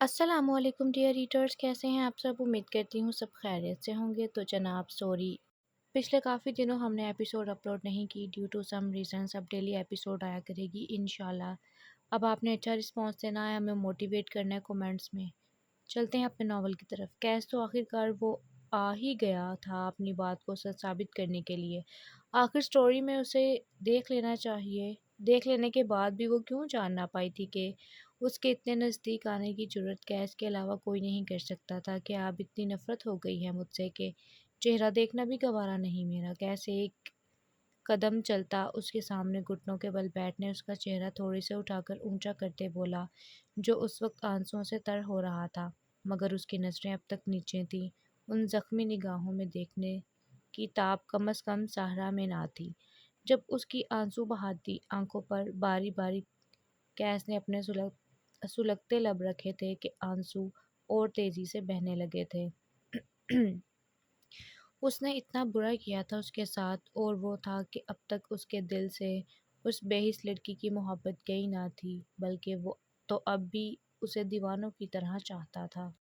अस्सलामुअलैकुम dear readers, कैसे हैं आप सब। उम्मीद करती हूँ सब खैरियत से होंगे। तो जनाब सॉरी, पिछले काफ़ी दिनों हमने एपिसोड अपलोड नहीं की ड्यू टू सम रीज़न्स। अब डेली एपिसोड आया करेगी इंशाल्लाह। अब आपने अच्छा रिस्पांस देना है, हमें मोटिवेट करना है कमेंट्स में। चलते हैं अपने नावल की तरफ। कैस तो आखिरकार वो आ ही गया था अपनी बात को सच साबित करने के लिए। आखिर स्टोरी में उसे देख लेना चाहिए। देख लेने के बाद भी वो क्यों जान ना पाई थी कि उसके इतने नज़दीक आने की ज़रूरत कैस के अलावा कोई नहीं कर सकता था। कि अब इतनी नफ़रत हो गई है मुझसे कि चेहरा देखना भी गवारा नहीं मेरा। कैसे एक कदम चलता उसके सामने घुटनों के बल बैठने, उसका चेहरा थोड़ी से उठाकर ऊंचा करते बोला, जो उस वक्त आंसुओं से तर हो रहा था मगर उसकी नज़रें अब तक नीचे थीं। उन जख्मी निगाहों में देखने की ताब कम अज़ कम सहरा में ना थी। जब उसकी आंसू बहाती आंखों पर बारी बारी कैस ने अपने सुलगते लब रखे थे कि आंसू और तेज़ी से बहने लगे थे। उसने इतना बुरा किया था उसके साथ, और वो था कि अब तक उसके दिल से उस बेहिस लड़की की मोहब्बत गई ना थी, बल्कि वो तो अब भी उसे दीवानों की तरह चाहता था।